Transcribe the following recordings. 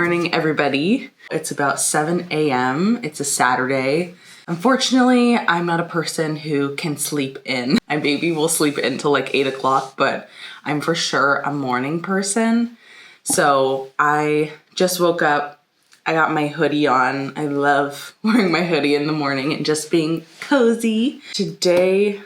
morning, everybody. It's about 7 a.m. It's a Saturday. Unfortunately, I'm not a person who can sleep in. My baby will sleep in till like 8 o'clock, but I'm for sure a morning person. So I just woke up. I got my hoodie on. I love wearing my hoodie in the morning and just being cozy. Today,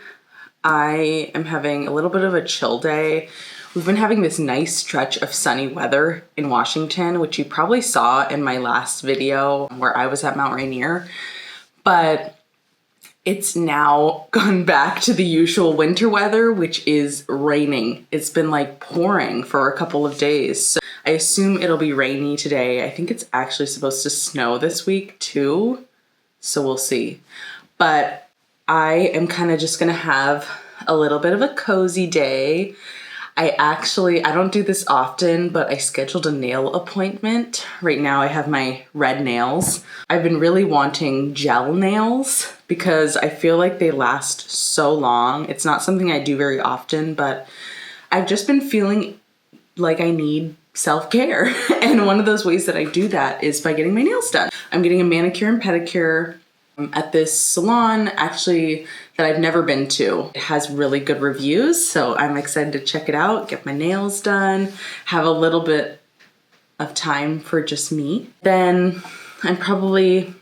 I am having a little bit of a chill day. We've been having this nice stretch of sunny weather in Washington, which you probably saw in my last video where I was at Mount Rainier. But it's now gone back to the usual winter weather, which is raining. It's been like pouring for a couple of days. So I assume it'll be rainy today. I think it's actually supposed to snow this week too. So we'll see. But I am kind of just gonna have a little bit of a cozy day. I don't do this often, but I scheduled a nail appointment. Right now I have my red nails. I've been really wanting gel nails because I feel like they last so long. It's not something I do very often, but I've just been feeling like I need self-care. And one of those ways that I do that is by getting my nails done. I'm getting a manicure and pedicure at this salon, actually, that I've never been to. It has really good reviews, so I'm excited to check it out, get my nails done, have a little bit of time for just me. Then I'm probably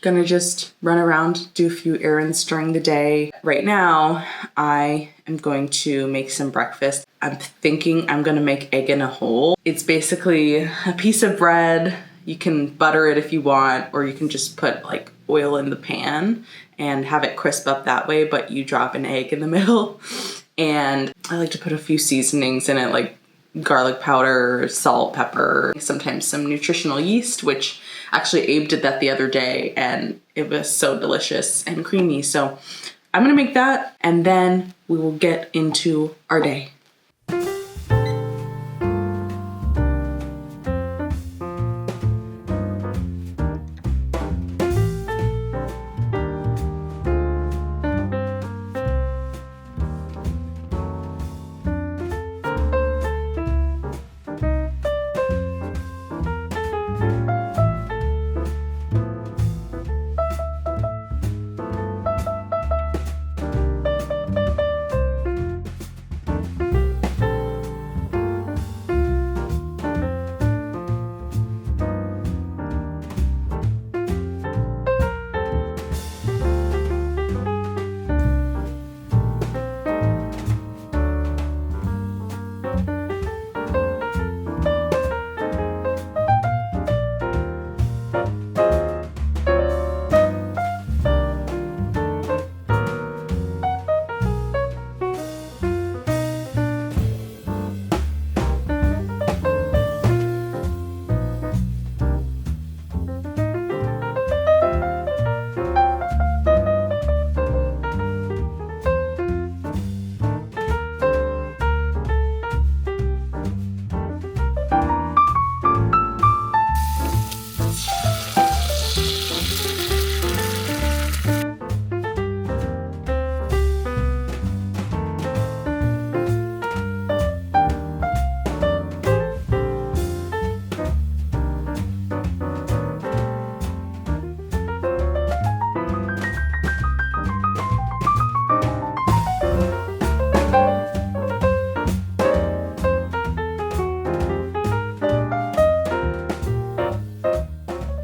gonna just run around, do a few errands during the day. Right now, I am going to make some breakfast. I'm thinking I'm gonna make egg in a hole. It's basically a piece of bread. You can butter it if you want, or you can just put like oil in the pan and have it crisp up that way, but you drop an egg in the middle. And I like to put a few seasonings in it, like garlic powder, salt, pepper, sometimes some nutritional yeast, which actually Abe did that the other day and it was so delicious and creamy. So I'm gonna make that and then we will get into our day.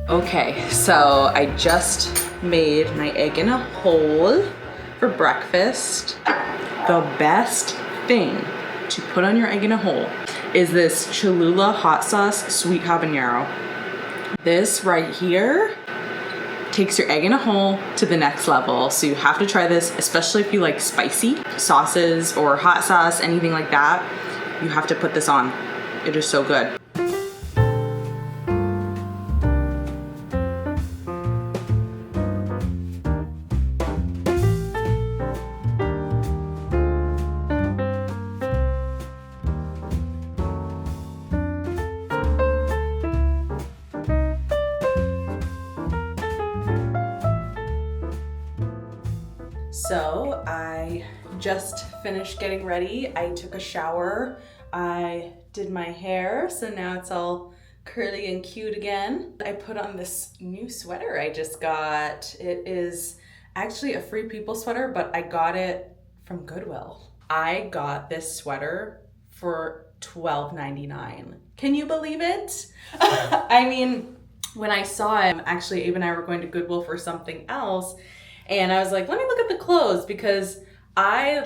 Okay, so I just made my egg in a hole for breakfast. The best thing to put on your egg in a hole is this Cholula hot sauce sweet habanero. This right here takes your egg in a hole to the next level. So you have to try this, especially if you like spicy sauces or hot sauce, anything like that. You have to put this on. It is so good. So I just finished getting ready. I took a shower. I did my hair, so now it's all curly and cute again. I put on this new sweater I just got. It is actually a Free People sweater, but I got it from Goodwill. I got this sweater for $12.99. Can you believe it? I mean, when I saw it, actually Abe and I were going to Goodwill for something else, and I was like, let me look at the clothes, because I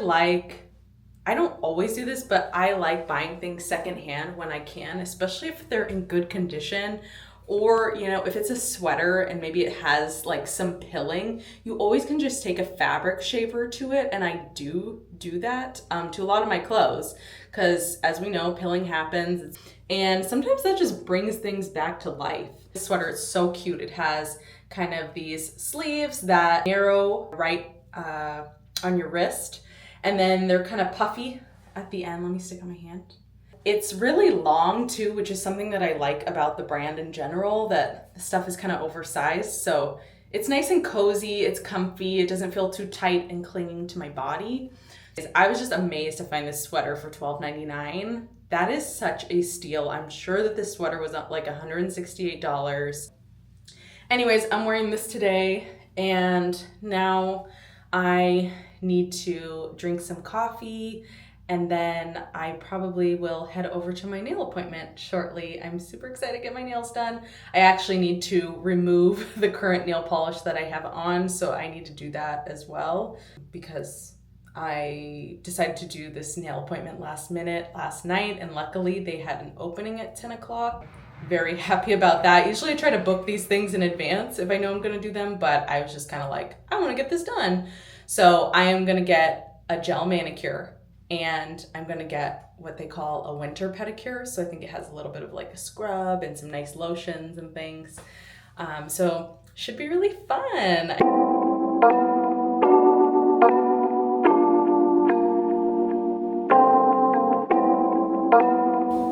don't always do this, but I like buying things secondhand when I can, especially if they're in good condition. Or, you know, if it's a sweater and maybe it has like some pilling, you always can just take a fabric shaver to it. And I do that to a lot of my clothes, because as we know, pilling happens. And sometimes that just brings things back to life. This sweater is so cute. It has kind of these sleeves that narrow right on your wrist. And then they're kind of puffy at the end. Let me stick on my hand. It's really long too, which is something that I like about the brand in general, that the stuff is kind of oversized. So it's nice and cozy, it's comfy, it doesn't feel too tight and clinging to my body. I was just amazed to find this sweater for $12.99. That is such a steal. I'm sure that this sweater was up like $168. Anyways, I'm wearing this today, and now I need to drink some coffee, and then I probably will head over to my nail appointment shortly. I'm super excited to get my nails done. I actually need to remove the current nail polish that I have on, so I need to do that as well, because I decided to do this nail appointment last minute last night, and luckily they had an opening at 10 o'clock. Very happy about that. Usually I try to book these things in advance if I know I'm gonna do them, but I was just kind of like, I wanna get this done. So I am gonna get a gel manicure, and I'm gonna get what they call a winter pedicure. So I think it has a little bit of like a scrub and some nice lotions and things. So should be really fun.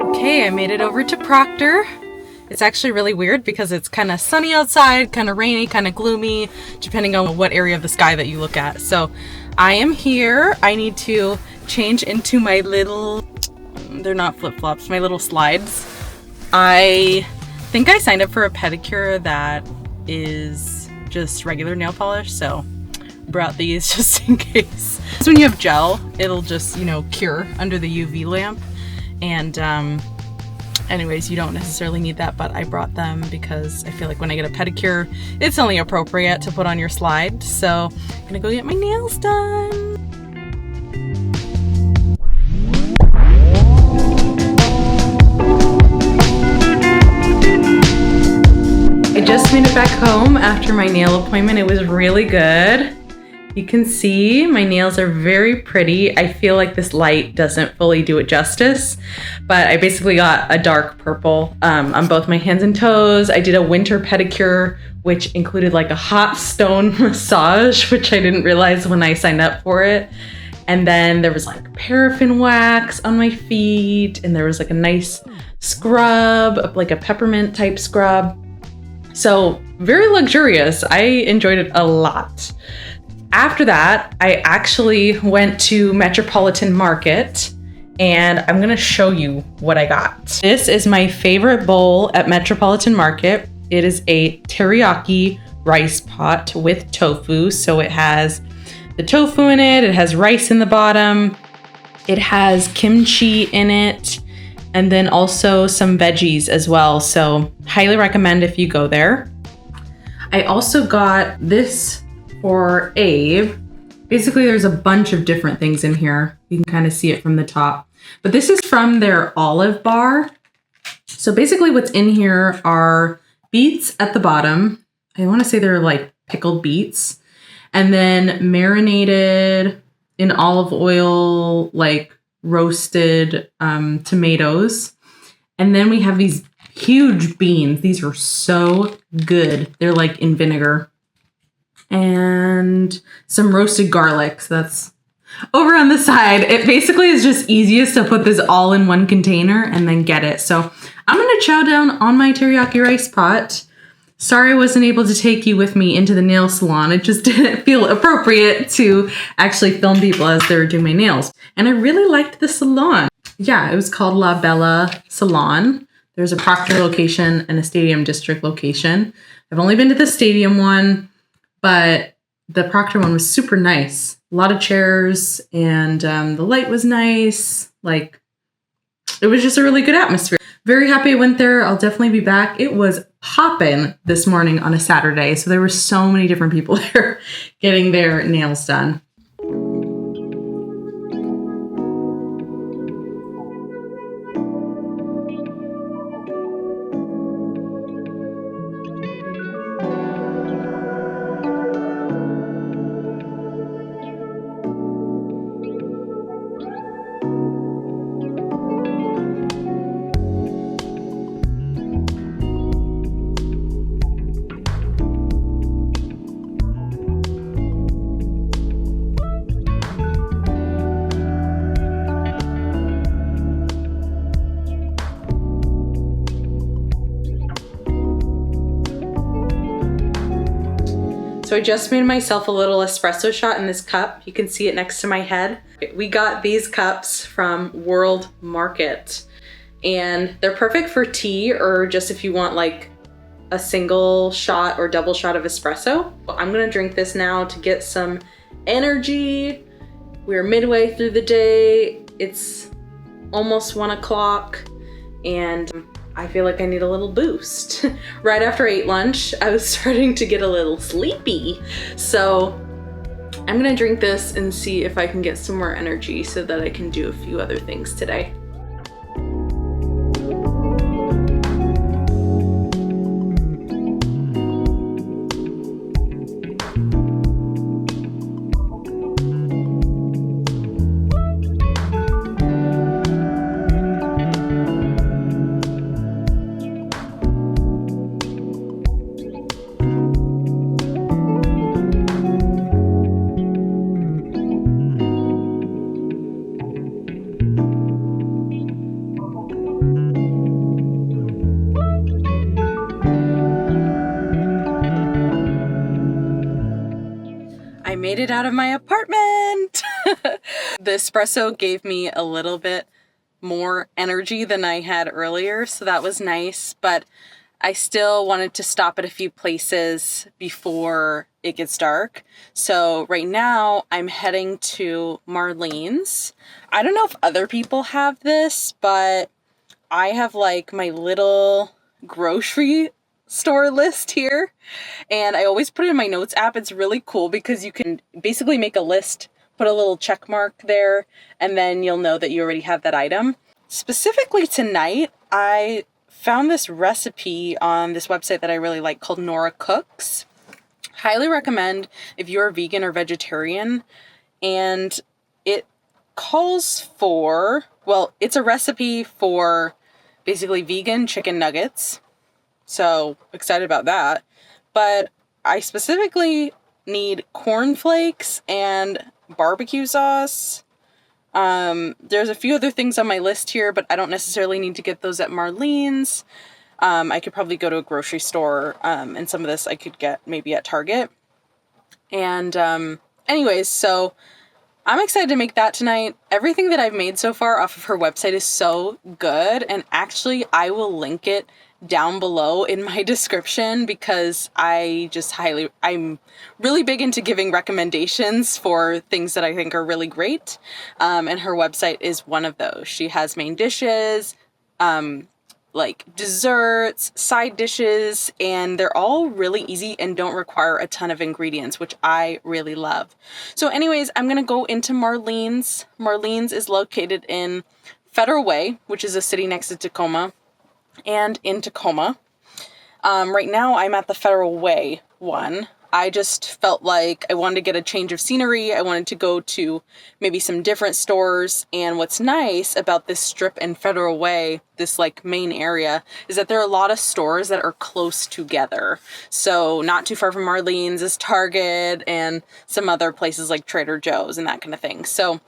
Okay, I made it over to Proctor. It's actually really weird because it's kind of sunny outside, kind of rainy, kind of gloomy, depending on what area of the sky that you look at. So I am here. I need to change into my little, they're not flip-flops, my little slides. I think I signed up for a pedicure that is just regular nail polish, so brought these just in case. So when you have gel, it'll just, cure under the UV lamp. And anyways, you don't necessarily need that, but I brought them because I feel like when I get a pedicure, it's only appropriate to put on your slide. So I'm gonna go get my nails done. I just made it back home after my nail appointment. It was really good. You can see my nails are very pretty. I feel like this light doesn't fully do it justice, but I basically got a dark purple on both my hands and toes. I did a winter pedicure, which included like a hot stone massage, which I didn't realize when I signed up for it. And then there was like paraffin wax on my feet, and there was like a nice scrub, like a peppermint type scrub. So very luxurious. I enjoyed it a lot. After that, I actually went to Metropolitan Market, and I'm gonna show you what I got. This is my favorite bowl at Metropolitan Market. It is a teriyaki rice pot with tofu. So it has the tofu in it, it has rice in the bottom, it has kimchi in it, and then also some veggies as well. So highly recommend if you go there. I also got this for Abe. Basically, there's a bunch of different things in here. You can kind of see it from the top. But this is from their olive bar. So basically what's in here are beets at the bottom. I want to say they're like pickled beets. And then marinated in olive oil, like roasted tomatoes. And then we have these huge beans. These are so good. They're like in vinegar. And some roasted garlic. So that's over on the side. It basically is just easiest to put this all in one container and then get it. So I'm going to chow down on my teriyaki rice pot. Sorry I wasn't able to take you with me into the nail salon. It just didn't feel appropriate to actually film people as they were doing my nails. And I really liked the salon. Yeah, it was called La Bella Salon. There's a Proctor location and a Stadium District location. I've only been to the Stadium one, but the Proctor one was super nice. A lot of chairs, and the light was nice. Like, it was just a really good atmosphere. Very happy I went there. I'll definitely be back. It was poppin' this morning on a Saturday, so there were so many different people there getting their nails done. So I just made myself a little espresso shot in this cup. You can see it next to my head. We got these cups from World Market, and they're perfect for tea or just if you want like a single shot or double shot of espresso. I'm gonna drink this now to get some energy. We're midway through the day. It's almost 1 o'clock and I feel like I need a little boost. Right after I ate lunch, I was starting to get a little sleepy. So I'm gonna drink this and see if I can get some more energy so that I can do a few other things today. Made it out of my apartment. The espresso gave me a little bit more energy than I had earlier, so that was nice, but I still wanted to stop at a few places before it gets dark. So right now I'm heading to Marlene's. I don't know if other people have this, but I have like my little grocery store list here, and I always put it in my notes app. It's really cool because you can basically make a list, put a little check mark there, and then you'll know that you already have that item. Specifically tonight, I found this recipe on this website that I really like called Nora Cooks. Highly recommend if you're vegan or vegetarian, and it calls for, well, it's a recipe for basically vegan chicken nuggets. So excited about that. But I specifically need cornflakes and barbecue sauce. There's a few other things on my list here, but I don't necessarily need to get those at Marlene's. I could probably go to a grocery store, and some of this I could get maybe at Target. And anyways, so I'm excited to make that tonight. Everything that I've made so far off of her website is so good, and actually I will link it down below in my description because I'm really big into giving recommendations for things that I think are really great. And her website is one of those. She has main dishes, like desserts, side dishes, and they're all really easy and don't require a ton of ingredients, which I really love. So anyways, I'm going to go into Marlene's. Marlene's is located in Federal Way, which is a city next to Tacoma, and in Tacoma. Right now I'm at the Federal Way one. I just felt like I wanted to get a change of scenery. I wanted to go to maybe some different stores. And what's nice about this strip in Federal Way, this like main area, is that there are a lot of stores that are close together. So not too far from Marlene's is Target and some other places like Trader Joe's and that kind of thing. So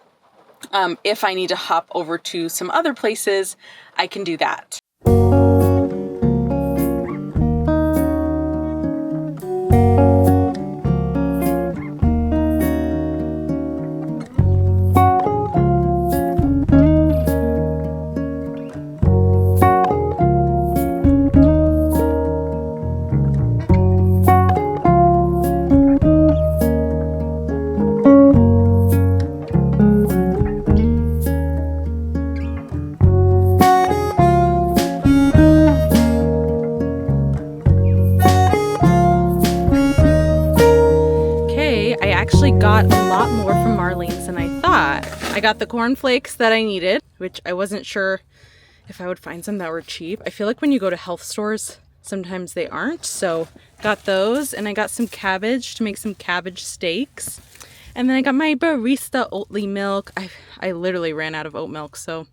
if I need to hop over to some other places, I can do that. I got the cornflakes that I needed, which I wasn't sure if I would find some that were cheap. I feel like when you go to health stores, sometimes they aren't. So got those, and I got some cabbage to make some cabbage steaks. And then I got my barista Oatly milk. I literally ran out of oat milk, so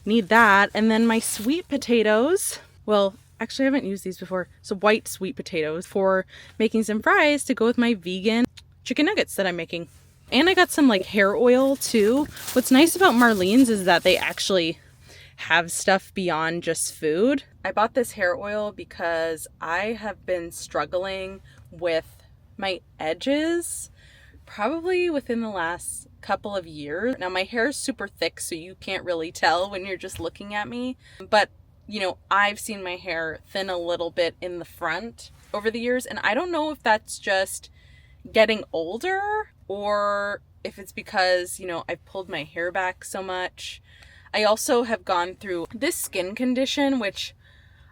need that. And then my sweet potatoes. Well, actually I haven't used these before. So white sweet potatoes for making some fries to go with my vegan chicken nuggets that I'm making. And I got some like hair oil too. What's nice about Marlene's is that they actually have stuff beyond just food. I bought this hair oil because I have been struggling with my edges probably within the last couple of years. Now my hair is super thick, so you can't really tell when you're just looking at me. But, you know, I've seen my hair thin a little bit in the front over the years, and I don't know if that's just getting older or if it's because, you know, I've pulled my hair back so much. I also have gone through this skin condition, which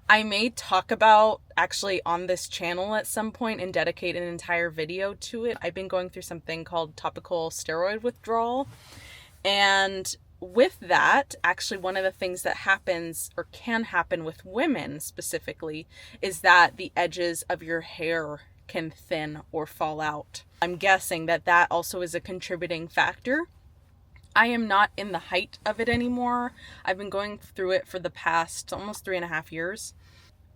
I may talk about actually on this channel at some point and dedicate an entire video to it. I've been going through something called topical steroid withdrawal. And with that, actually one of the things that happens or can happen with women specifically is that the edges of your hair can thin or fall out. I'm guessing that that also is a contributing factor. I am not in the height of it anymore. I've been going through it for the past almost 3.5 years,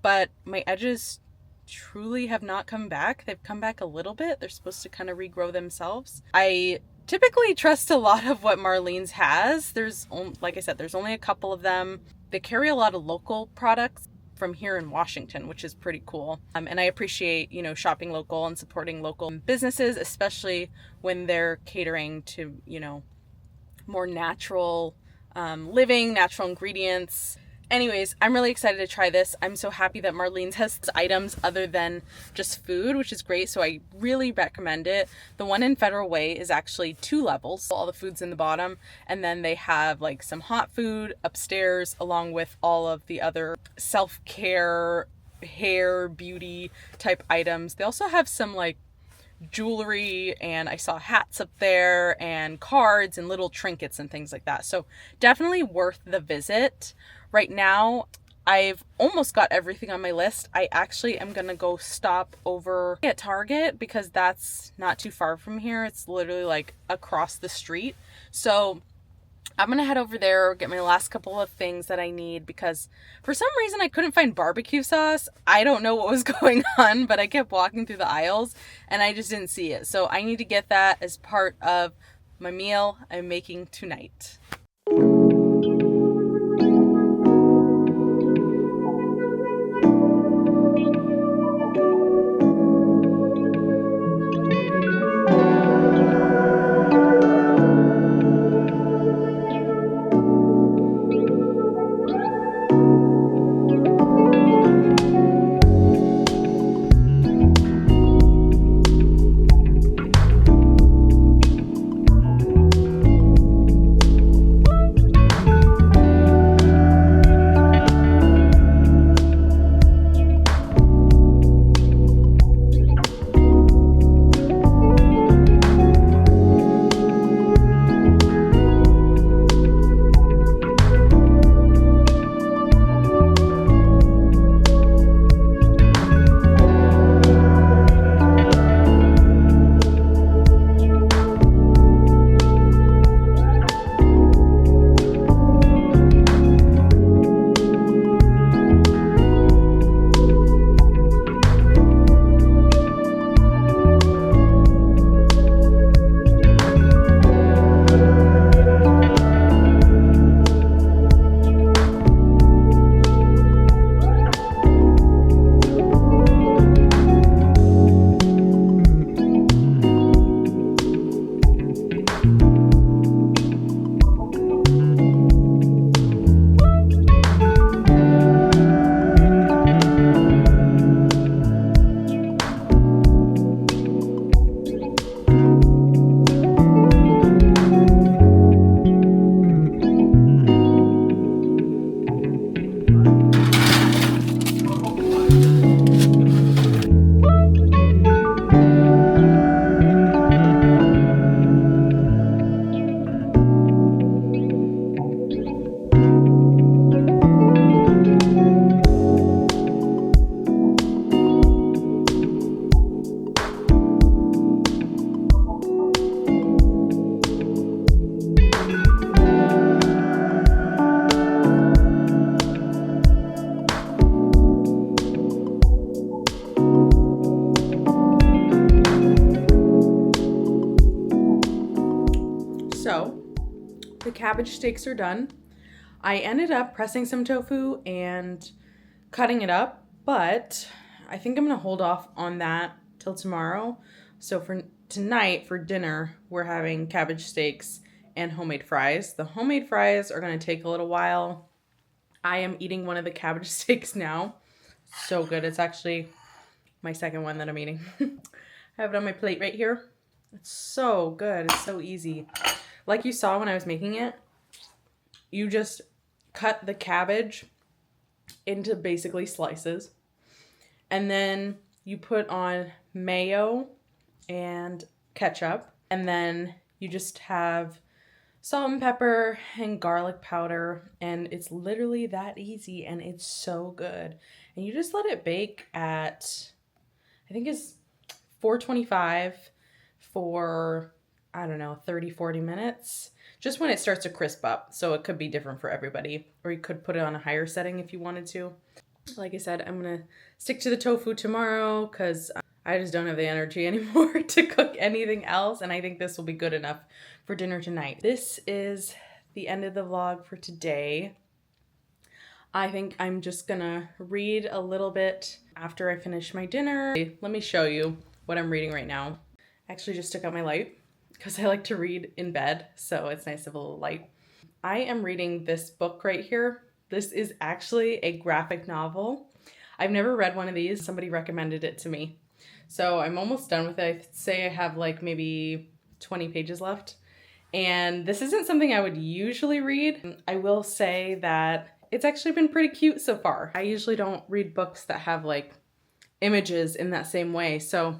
but my edges truly have not come back. They've come back a little bit. They're supposed to kind of regrow themselves. I typically trust a lot of what Marlene's has. Like I said, there's only a couple of them. They carry a lot of local products from here in Washington, which is pretty cool. And I appreciate, you know, shopping local and supporting local businesses, especially when they're catering to, you know, more natural living, natural ingredients. Anyways, I'm really excited to try this. I'm so happy that Marlene's has items other than just food, which is great. So I really recommend it. The one in Federal Way is actually 2 levels. All the food's in the bottom. And then they have like some hot food upstairs along with all of the other self-care, hair, beauty type items. They also have some like jewelry, and I saw hats up there and cards and little trinkets and things like that. So definitely worth the visit. Right now, I've almost got everything on my list. I actually am gonna go stop over at Target because that's not too far from here. It's literally like across the street. So I'm gonna head over there, get my last couple of things that I need because for some reason I couldn't find barbecue sauce. I don't know what was going on, but I kept walking through the aisles and I just didn't see it. So I need to get that as part of my meal I'm making tonight. cabbage steaks are done. I ended up pressing some tofu and cutting it up, but I think I'm gonna hold off on that till tomorrow. So for tonight, for dinner, we're having cabbage steaks and homemade fries. The homemade fries are gonna take a little while. I am eating one of the cabbage steaks now. So good. It's actually my second one that I'm eating. I have it on my plate right here. It's so good. It's so easy. Like you saw when I was making it, you just cut the cabbage into basically slices. And then you put on mayo and ketchup. And then you just have salt and pepper and garlic powder. And it's literally that easy and it's so good. And you just let it bake at, I think it's 425 for, I don't know, 30, 40 minutes. Just when it starts to crisp up. So it could be different for everybody. Or you could put it on a higher setting if you wanted to. Like I said, I'm going to stick to the tofu tomorrow because I just don't have the energy anymore to cook anything else. And I think this will be good enough for dinner tonight. This is the end of the vlog for today. I think I'm just going to read a little bit after I finish my dinner. Let me show you what I'm reading right now. I actually just took out my light because I like to read in bed. So it's nice to have a little light. I am reading this book right here. This is actually a graphic novel. I've never read one of these. Somebody recommended it to me. So I'm almost done with it. I'd say I have like maybe 20 pages left. And this isn't something I would usually read. I will say that it's actually been pretty cute so far. I usually don't read books that have like images in that same way. So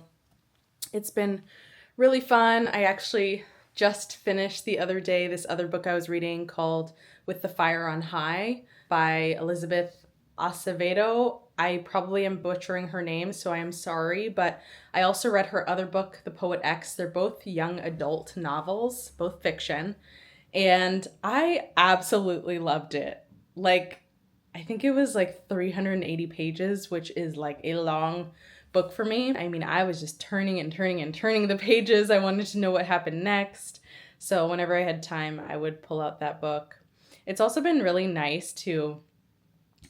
it's been really fun. I actually just finished the other day this other book I was reading called With the Fire on High by Elizabeth Acevedo. I probably am butchering her name, so I am sorry, but I also read her other book, The Poet X. They're both young adult novels, both fiction, and I absolutely loved it. Like, I think it was like 380 pages, which is like a long book for me. I mean, I was just turning and turning and turning the pages. I wanted to know what happened next. So whenever I had time, I would pull out that book. It's also been really nice to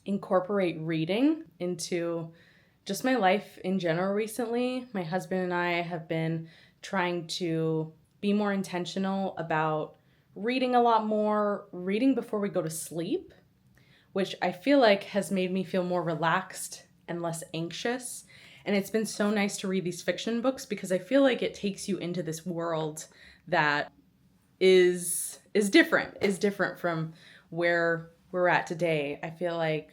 incorporate reading into just my life in general recently. My husband and I have been trying to be more intentional about reading a lot more, reading before we go to sleep, which I feel like has made me feel more relaxed and less anxious. And it's been so nice to read these fiction books because I feel like it takes you into this world that is different from where we're at today. I feel like,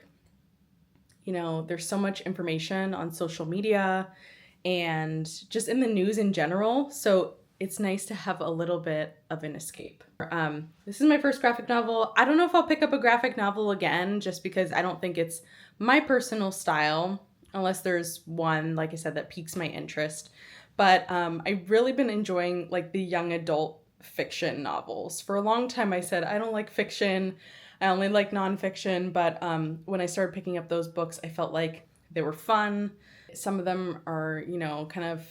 you know, there's so much information on social media and just in the news in general. So it's nice to have a little bit of an escape. This is my first graphic novel. I don't know if I'll pick up a graphic novel again, just because I don't think it's my personal style, unless there's one, like I said, that piques my interest. But I've really been enjoying like the young adult fiction novels. For a long time, I said, I don't like fiction. I only like nonfiction. But when I started picking up those books, I felt like they were fun. Some of them are, you know, kind of,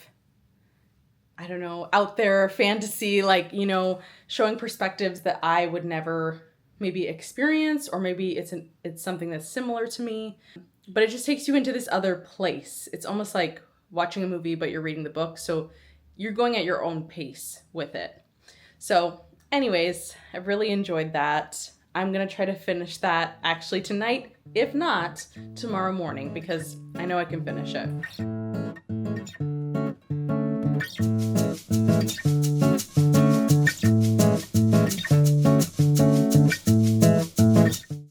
I don't know, out there fantasy, like, you know, showing perspectives that I would never maybe experience, or maybe it's something that's similar to me. But it just takes you into this other place. It's almost like watching a movie, but you're reading the book. So you're going at your own pace with it. So anyways, I've really enjoyed that. I'm going to try to finish that actually tonight, if not tomorrow morning, because I know I can finish it.